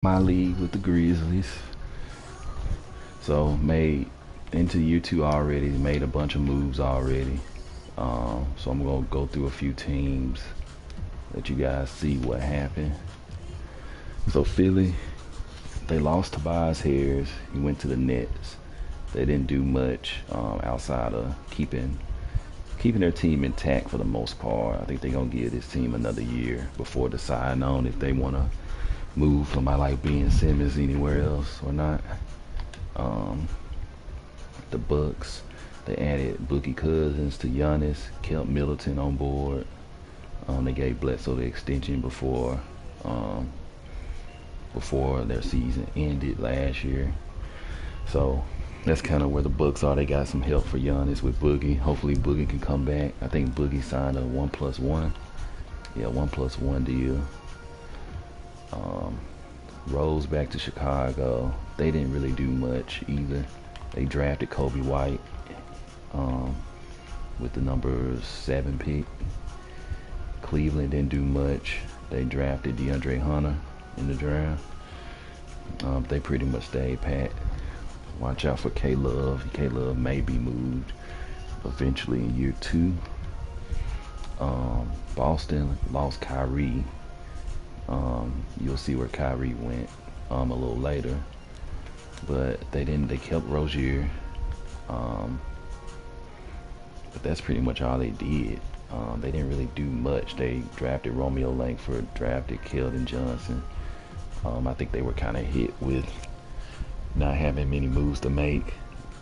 my league with the Grizzlies. So made into year two already. Made a bunch of moves already. So I'm gonna go through a few teams, let you guys see what happened. So Philly, they lost Tobias Harris. He went to the Nets. They didn't do much outside of keeping their team intact for the most part. I think they're gonna give this team another year before deciding on if they wanna move from I like Ben Simmons anywhere else or not. Um, the Bucks, they added Boogie Cousins to Giannis, kept Middleton on board. They gave Bledsoe the extension um, before their season ended last year. So that's kind of where the Bucks are. They got some help for Giannis with Boogie. Hopefully Boogie can come back. I think Boogie signed a 1+1. Yeah, 1+1 deal. Um, Rose back to Chicago. They didn't really do much either. They drafted Kobe White um, with the number 7 pick. Cleveland didn't do much. They drafted DeAndre Hunter in the draft. They pretty much stayed pat. Watch out for K-Love. K-Love may be moved eventually in year two. Boston lost Kyrie. You'll see where Kyrie went a little later. But they didn't. They kept Rozier. But that's pretty much all they did. They didn't really do much. They drafted Romeo Langford, drafted Keldon Johnson. I think they were kind of hit with not having many moves to make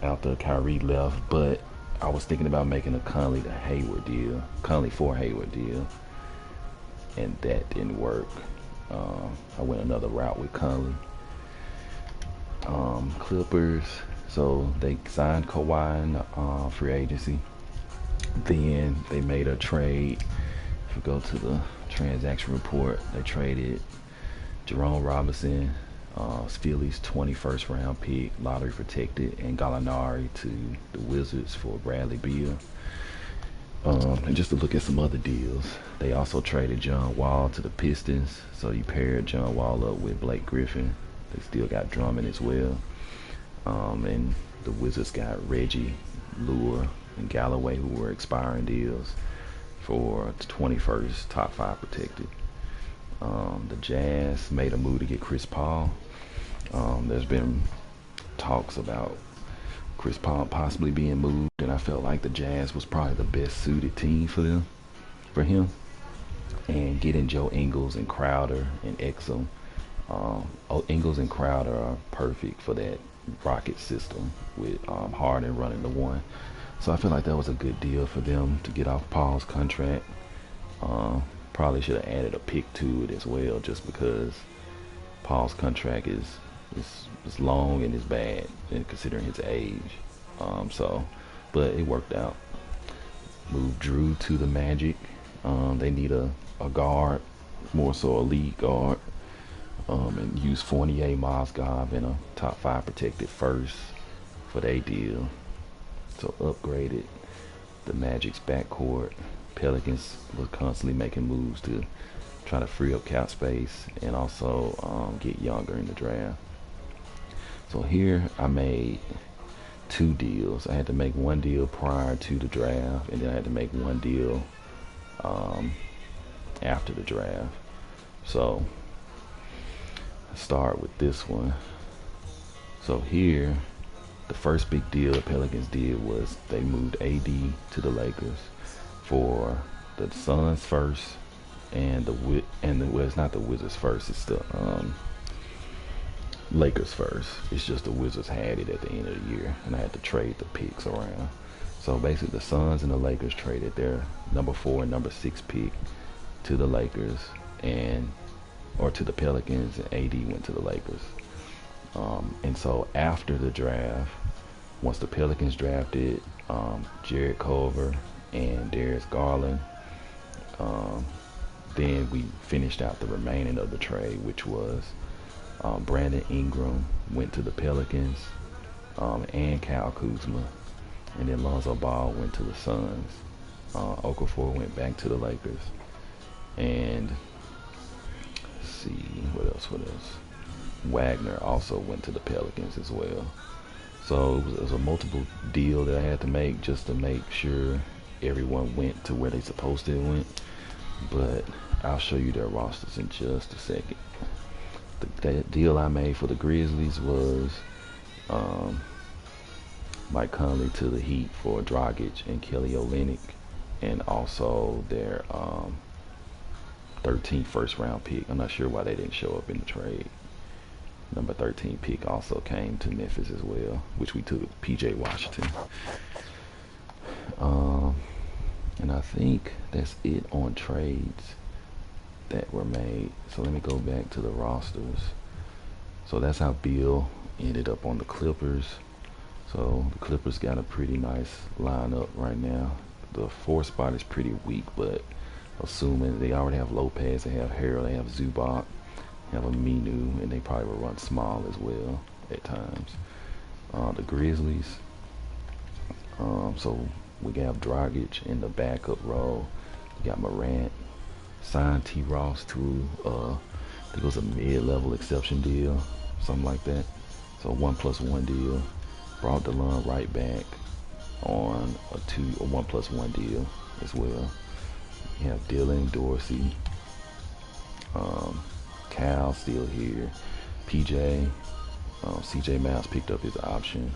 after Kyrie left. But I was thinking about making a Conley for Hayward deal, and that didn't work. I went another route with Conley. Clippers, so they signed Kawhi in free agency. Then they made a trade. If we go to the transaction report, they traded Jerome Robinson, Philly's 21st round pick, lottery protected, and Gallinari to the Wizards for Bradley Beal. And just to look at some other deals, they also traded John Wall to the Pistons. So you paired John Wall up with Blake Griffin. They still got Drummond as well. And the Wizards got Reggie, Lure, and Galloway, who were expiring deals for the 21st top 5 protected. The Jazz made a move to get Chris Paul. There's been talks about Chris Paul possibly being moved, and I felt like the Jazz was probably the best suited team for him. And getting Joe Ingles and Crowder and Exum. Ingles and Crowder are perfect for that Rocket system with Harden running the one. So I feel like that was a good deal for them to get off Paul's contract. Probably should have added a pick to it as well, just because Paul's contract is long and is bad, and considering his age. But it worked out. Moved Drew to the Magic. They need a guard, more so a lead guard, and use Fournier, Mozgov, and a top 5 protected first for their deal. So upgraded the Magic's backcourt. Pelicans was constantly making moves to try to free up cap space and also get younger in the draft. So here I made 2 deals. I had to make one deal prior to the draft, and then I had to make one deal after the draft. So let's start with this one. So here, the first big deal the Pelicans did was they moved AD to the Lakers for the Suns first, well, it's not the Wizards first. It's the Lakers first. It's just the Wizards had it at the end of the year, and I had to trade the picks around. So basically, the Suns and the Lakers traded their number 4 and number 6 pick to the Lakers, or to the Pelicans, and AD went to the Lakers. And so after the draft, once the Pelicans drafted Jared Culver and Darius Garland, then we finished out the remaining of the trade, which was Brandon Ingram went to the Pelicans, and Kyle Kuzma, and then Lonzo Ball went to the Suns. Okafor went back to the Lakers, and let's see what else. Wagner also went to the Pelicans as well. So it was a multiple deal that I had to make just to make sure everyone went to where they supposed to went. But I'll show you their rosters in just a second. The deal I made for the Grizzlies was Mike Conley to the Heat for Dragic and Kelly Olynyk, and also their 13th first round pick. I'm not sure why they didn't show up in the trade. Number 13 pick also came to Memphis as well, which we took PJ Washington. And I think that's it on trades that were made. So let me go back to the rosters. So that's how Beal ended up on the Clippers. So the Clippers got a pretty nice lineup right now. The 4th spot is pretty weak, but assuming they already have Lopez, they have Harrell, they have Zubac, have a Minu, and they probably will run small as well at times. The Grizzlies, so we have Dragic in the backup role. We got Morant, signed T. Ross to I think it was a mid-level exception deal, something like that. So 1+1 deal. Brought DeLon right back on a 1+1 deal as well. You have Dylan, Dorsey, Cal still here, PJ, CJ Miles picked up his option,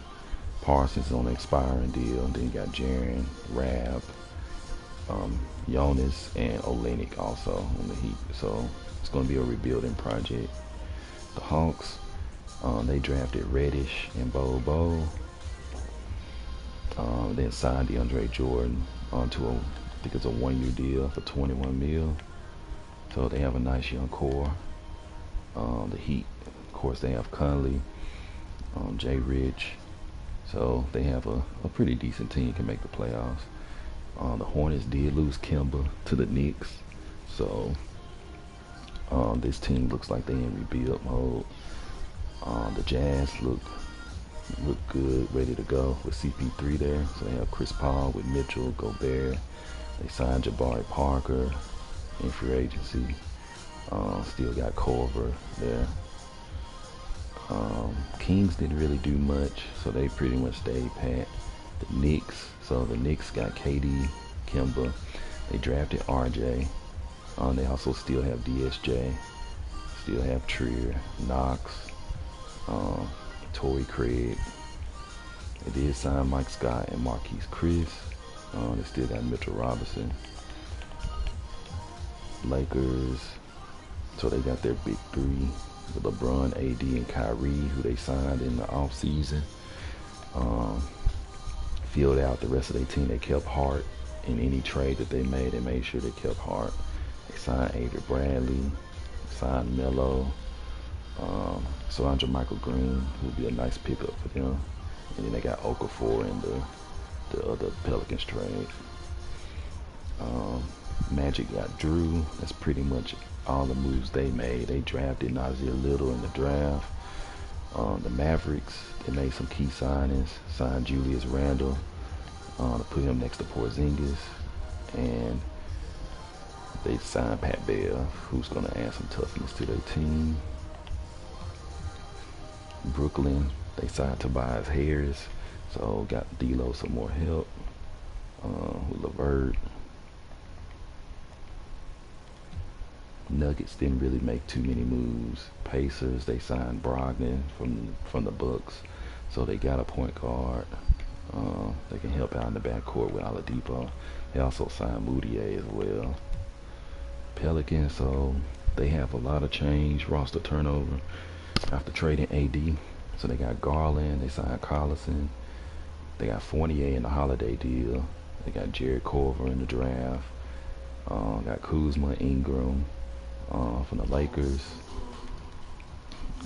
Parsons on an expiring deal, and then you got Jaren, Rab, Jonas, and Olynyk also on the Heat. So it's going to be a rebuilding project. The Hawks, they drafted Reddish and Bobo, then signed DeAndre Jordan onto I think it's a 1-year deal for $21 million. So they have a nice young core. The Heat, of course, they have Conley, Jay Rich. So they have a pretty decent team, can make the playoffs. The Hornets did lose Kemba to the Knicks. So this team looks like they in rebuild mode. The Jazz look good, ready to go with CP3 there. So they have Chris Paul with Mitchell, Gobert. They signed Jabari Parker in free agency. Still got Culver there. Kings didn't really do much, so they pretty much stayed pat. The Knicks, so the Knicks got KD, Kemba. They drafted RJ. They also still have DSJ. Still have Trier, Knox, Torrey Craig. They did sign Mike Scott and Marquise Chris. They still got Mitchell Robinson. Lakers, so they got their big three with LeBron, AD, and Kyrie, who they signed in the offseason. Filled out the rest of their team. They kept Hart in any trade that they made. They made sure they kept Hart. They signed Avery Bradley, signed Melo. So Andre Michael Green, who would be a nice pickup for them. And then they got Okafor in the other Pelicans trade. Magic got Drew. That's pretty much all the moves they made. They drafted Nasir Little in the draft. The Mavericks, they made some key signings. Signed Julius Randle to put him next to Porzingis. And they signed Pat Beal, who's going to add some toughness to their team. Brooklyn, they signed Tobias Harris, so got D'Lo some more help with LeVert. Nuggets didn't really make too many moves. Pacers, they signed Brogdon from the Bucks, so they got a point guard. They can help out in the backcourt with Oladipo. They also signed Moutier as well. Pelicans, so they have a lot of change, roster turnover after trading AD. So they got Garland, they signed Collison. They got Fournier in the Holiday deal. They got Jared Culver in the draft. Got Kuzma, Ingram from the Lakers.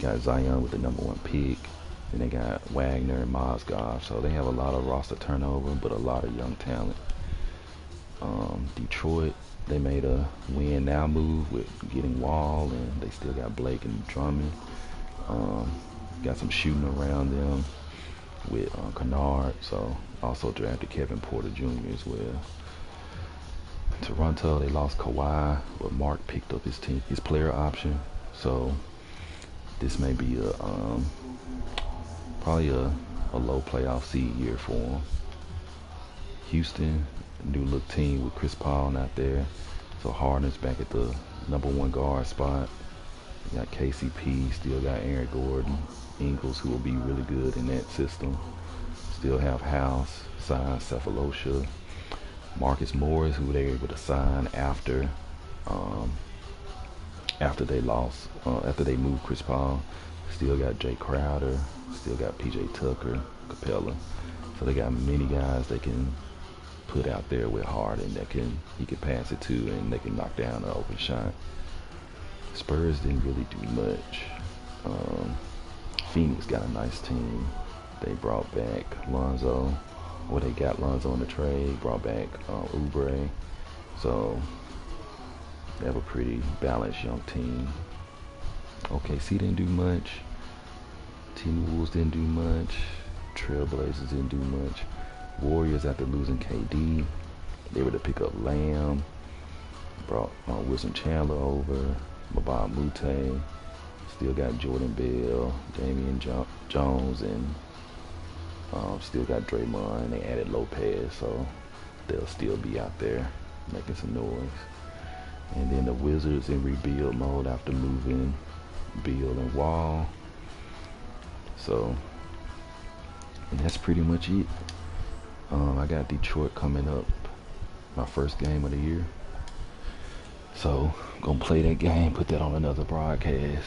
Got Zion with the #1 pick. Then they got Wagner and Mozgov. So they have a lot of roster turnover, but a lot of young talent. Detroit, they made a win now move with getting Wall, and they still got Blake and Drummond. Got some shooting around them with Kennard. So also drafted Kevin Porter Jr. as well. Toronto, they lost Kawhi, but Mark picked up his player option. So this may be a probably a low playoff seed year for them. Houston, new look team with Chris Paul not there. So Harden's back at the #1 guard spot. You got KCP, still got Aaron Gordon, Ingles, who will be really good in that system. Still have House, signed Cephalosha, Marcus Morris, who they were able to sign after they lost, after they moved Chris Paul. Still got Jay Crowder, still got PJ Tucker, Capella. So they got many guys they can put out there with Harden that he can pass it to, and they can knock down an open shot. Spurs didn't really do much. Phoenix got a nice team. They brought back Lonzo. Well, they got Lonzo in the trade, brought back Oubre. So they have a pretty balanced young team. OKC didn't do much. T-Wolves didn't do much. Trailblazers didn't do much. Warriors, after losing KD, they were to pick up Lamb. Brought Wilson Chandler over. Mbah Moute. Still got Jordan Beal, Damian Jones, and still got Draymond. They added Lopez, so they'll still be out there making some noise. And then the Wizards in rebuild mode after moving Beal and Wall. So, and that's pretty much it. I got Detroit coming up, my first game of the year. So, gonna play that game, put that on another broadcast.